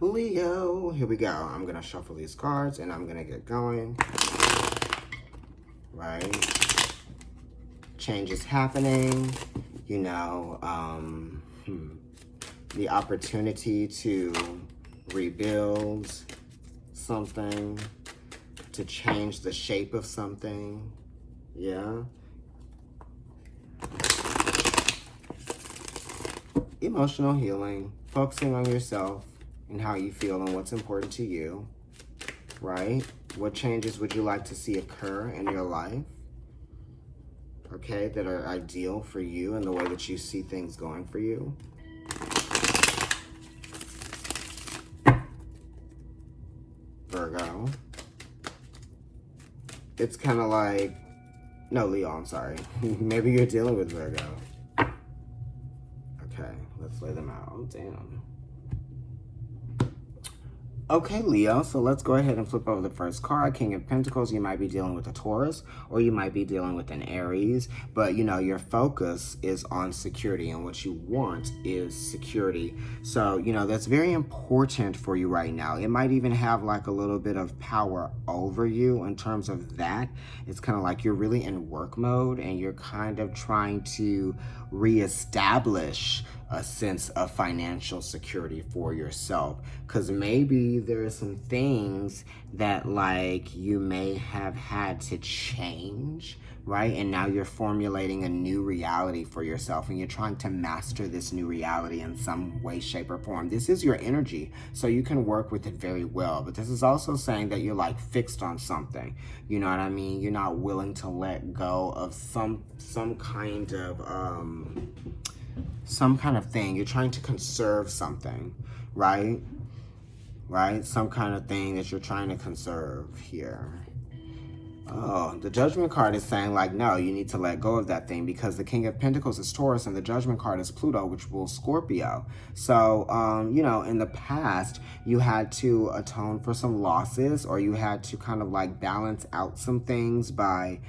Leo, here we go. I'm going to shuffle these cards and I'm going to get going. Right? Change is happening. You know, the opportunity to rebuild something, to change the shape of something. Yeah. Emotional healing, focusing on yourself and how you feel and what's important to you, right? What changes would you like to see occur in your life, okay, that are ideal for you and the way that you see things going for you? Virgo. It's kind of like, no, Leo, I'm sorry. Maybe you're dealing with Virgo. Okay, let's lay them out. Oh, damn. Okay, Leo, so let's go ahead and flip over the first card. King of Pentacles, you might be dealing with a Taurus or you might be dealing with an Aries, but you know, your focus is on security and what you want is security. So, you know, that's very important for you right now. It might even have like a little bit of power over you in terms of that. It's kind of like you're really in work mode and you're kind of trying to reestablish a sense of financial security for yourself, because maybe there are some things that like you may have had to change, right? And now you're formulating a new reality for yourself and you're trying to master this new reality in some way, shape, or form. This is your energy, so you can work with it very well. But this is also saying that you're like fixed on something. You know what I mean? You're not willing to let go of some kind of thing. You're trying to conserve something, right? Right? Some kind of thing that you're trying to conserve here. Oh, the Judgment card is saying like, no, you need to let go of that thing because the King of Pentacles is Taurus and the Judgment card is Pluto, which rules Scorpio. So, you know, in the past, you had to atone for some losses or you had to kind of like balance out some things by,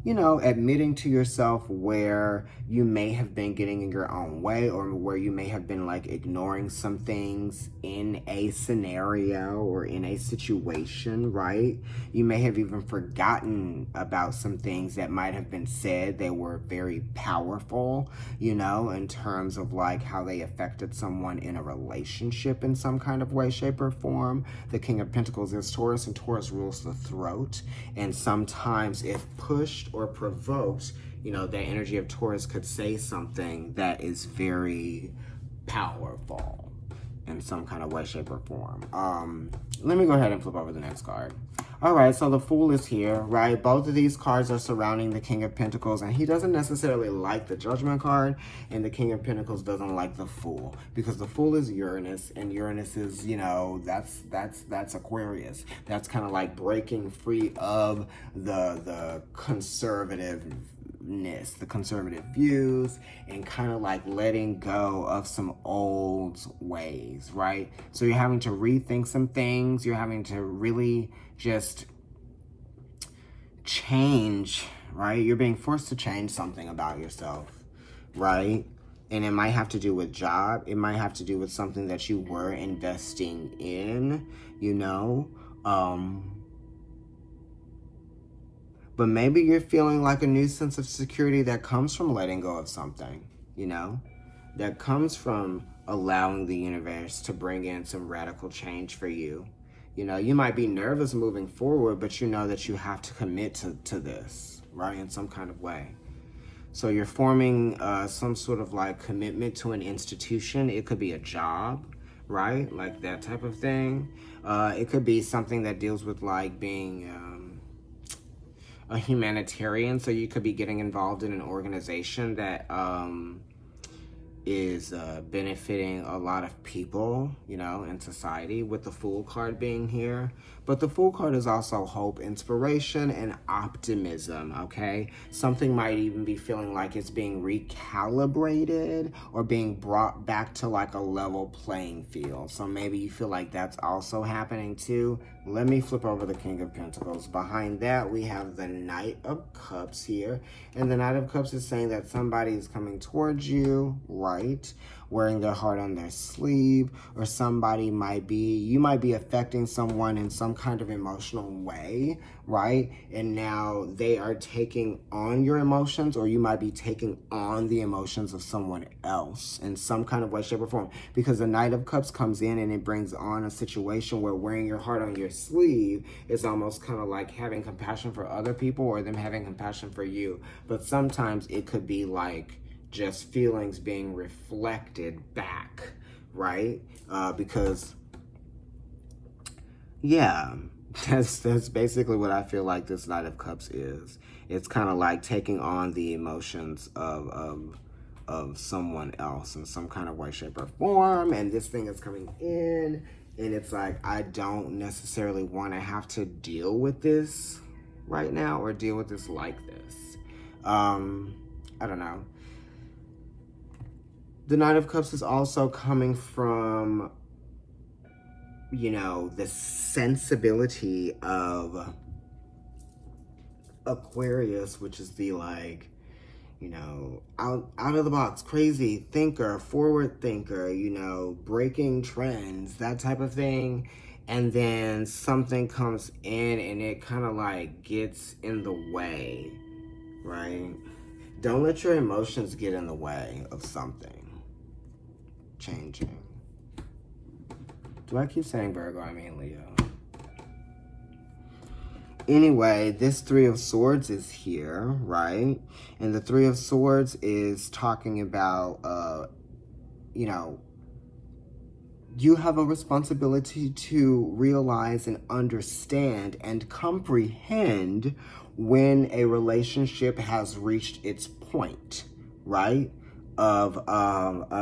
you know, admitting to yourself where you may have been getting in your own way or where you may have been like ignoring some things in a scenario or in a situation, right? You may have even forgotten about some things that might have been said. They were very powerful, you know, in terms of like how they affected someone in a relationship in some kind of way, shape, or form. The King of Pentacles is Taurus and Taurus rules the throat. And sometimes if pushed or provoked, you know, the energy of Taurus could say something that is very powerful in some kind of way, shape, or form. Let me go ahead and flip over the next card. All right, so the Fool is here, right? Both of these cards are surrounding the King of Pentacles, and he doesn't necessarily like the Judgment card, and the King of Pentacles doesn't like the Fool, because the Fool is Uranus, and Uranus is, you know, that's Aquarius. That's kind of like breaking free of the conservative, the conservative views, and kind of like letting go of some old ways, right? So you're having to rethink some things. You're having to really just change, right? You're being forced to change something about yourself, right? And it might have to do with job. It might have to do with something that you were investing in, you know? But maybe you're feeling like a new sense of security that comes from letting go of something, you know? That comes from allowing the universe to bring in some radical change for you. You know, you might be nervous moving forward, but you know that you have to commit to this, right? In some kind of way. So you're forming some sort of like commitment to an institution. It could be a job, right? Like that type of thing. It could be something that deals with like being a humanitarian, so you could be getting involved in an organization that is benefiting a lot of people, you know, in society, with the Fool card being here. But the Fool card is also hope, inspiration, and optimism, okay? Something might even be feeling like it's being recalibrated or being brought back to like a level playing field. So maybe you feel like that's also happening too. Let me flip over the King of Pentacles. Behind that, we have the Knight of Cups here. And the Knight of Cups is saying that somebody is coming towards you, right? right? Wearing their heart on their sleeve, or you might be affecting someone in some kind of emotional way, right? And now they are taking on your emotions, or you might be taking on the emotions of someone else in some kind of way, shape, or form. Because the Knight of Cups comes in and it brings on a situation where wearing your heart on your sleeve is almost kind of like having compassion for other people, or them having compassion for you. But sometimes it could be like just feelings being reflected back, right? Because, yeah, that's basically what I feel like this Knight of Cups is. It's kind of like taking on the emotions of someone else in some kind of way, shape, or form. And this thing is coming in, and it's like, I don't necessarily want to have to deal with this right now, or deal with this like this. I don't know. The Knight of Cups is also coming from, you know, the sensibility of Aquarius, which is the, like, you know, out of the box, crazy thinker, forward thinker, you know, breaking trends, that type of thing. And then something comes in and it kind of like gets in the way, right? Don't let your emotions get in the way of something changing. Do I keep saying Virgo? I mean Leo. Anyway, this Three of Swords is here, right? And the Three of Swords is talking about, you know, you have a responsibility to realize and understand and comprehend when a relationship has reached its point, right? Of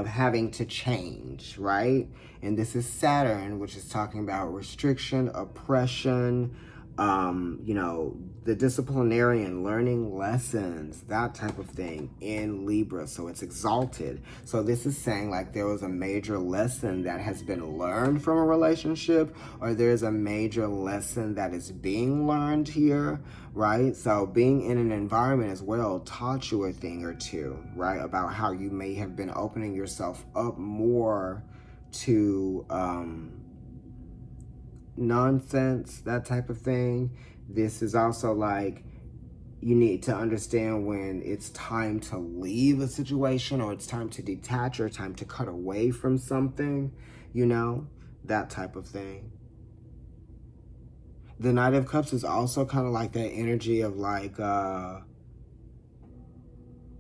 having to change, right? And this is Saturn, which is talking about restriction, oppression, you know, the disciplinarian, learning lessons, that type of thing in Libra. So it's exalted. So this is saying like there was a major lesson that has been learned from a relationship, or there's a major lesson that is being learned here, right? So being in an environment as well taught you a thing or two, right? About how you may have been opening yourself up more to, nonsense, that type of thing. This is also like you need to understand when it's time to leave a situation, or it's time to detach, or time to cut away from something, you know, that type of thing. The Knight of Cups is also kind of like that energy of like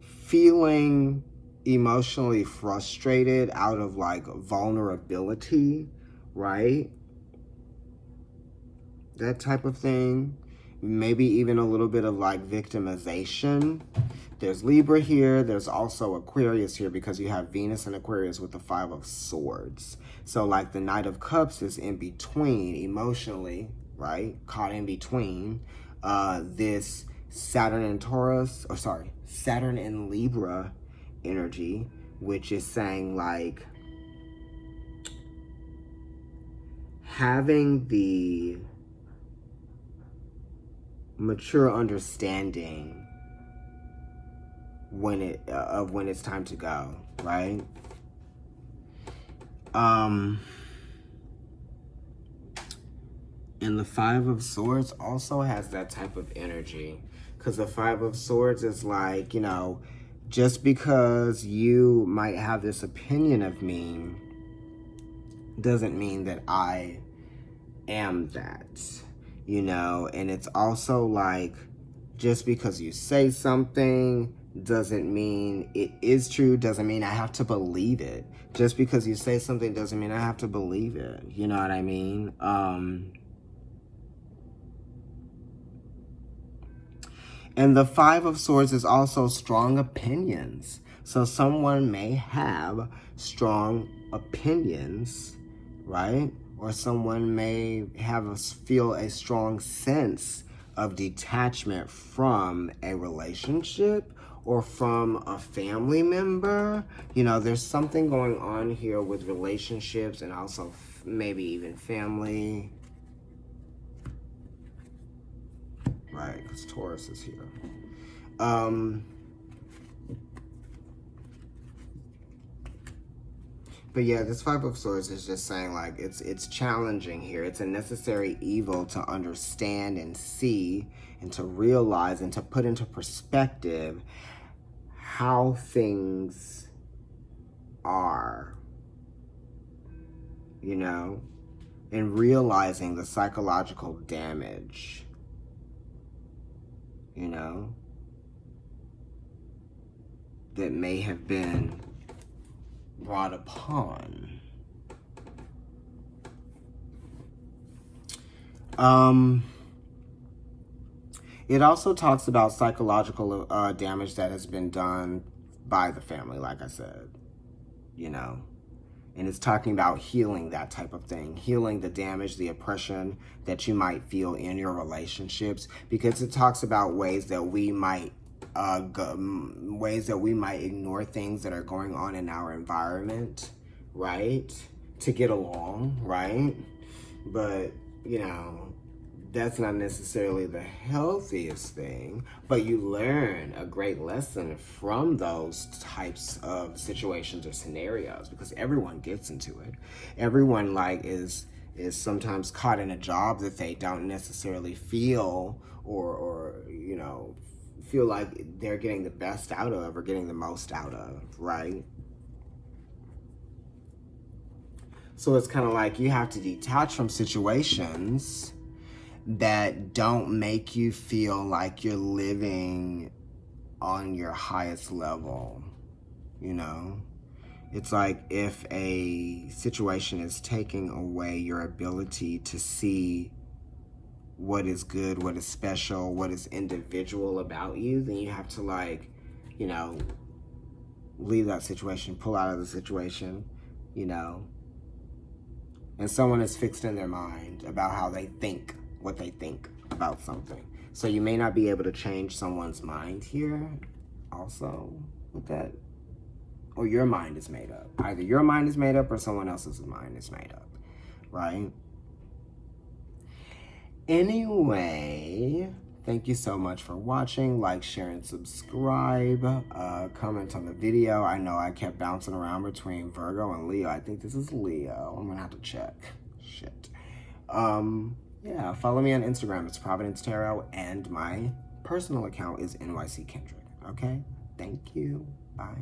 feeling emotionally frustrated out of like vulnerability, right? That type of thing. Maybe even a little bit of like victimization. There's Libra here. There's also Aquarius here, because you have Venus and Aquarius with the Five of Swords. So like the Knight of Cups is in between emotionally, right? Caught in between this Saturn and Taurus, or sorry, Saturn and Libra energy, which is saying like having the mature understanding when it's time to go, right? And the Five of Swords also has that type of energy, because the Five of Swords is like, you know, just because you might have this opinion of me doesn't mean that I am that, you know. And it's also like, just because you say something doesn't mean it is true, doesn't mean I have to believe it. Just because you say something doesn't mean I have to believe it, you know what I mean? And the Five of Swords is also strong opinions. So someone may have strong opinions, right? Or someone may feel a strong sense of detachment from a relationship or from a family member. You know, there's something going on here with relationships and also maybe even family. Right, because Taurus is here. But yeah, this Five of Swords is just saying, like, it's challenging here. It's a necessary evil to understand and see and to realize and to put into perspective how things are, you know, and realizing the psychological damage, you know, that may have been brought upon. It also talks about psychological damage that has been done by the family, like I said, you know. And it's talking about healing that type of thing, healing the damage, the oppression that you might feel in your relationships, because it talks about ways that we might ignore things that are going on in our environment, right? To get along, right? But, you know, that's not necessarily the healthiest thing, but you learn a great lesson from those types of situations or scenarios, because everyone gets into it. Everyone, like, is sometimes caught in a job that they don't necessarily feel or you know, feel like they're getting the best out of or getting the most out of, right? So it's kind of like you have to detach from situations that don't make you feel like you're living on your highest level, you know? It's like if a situation is taking away your ability to see what is good, what is special, what is individual about you, then you have to, like, you know, leave that situation, pull out of the situation, you know? And someone is fixed in their mind about how they think, what they think about something. So you may not be able to change someone's mind here also with that. Or your mind is made up. Either your mind is made up or someone else's mind is made up, right? Anyway, thank you so much for watching. Like, share, and subscribe. Comment on the video. I know I kept bouncing around between Virgo and Leo. I think this is Leo. I'm gonna have to check. Shit. Yeah, follow me on Instagram. It's ProvidenceTarot, and my personal account is NYC Kendrick. Okay? Thank you. Bye.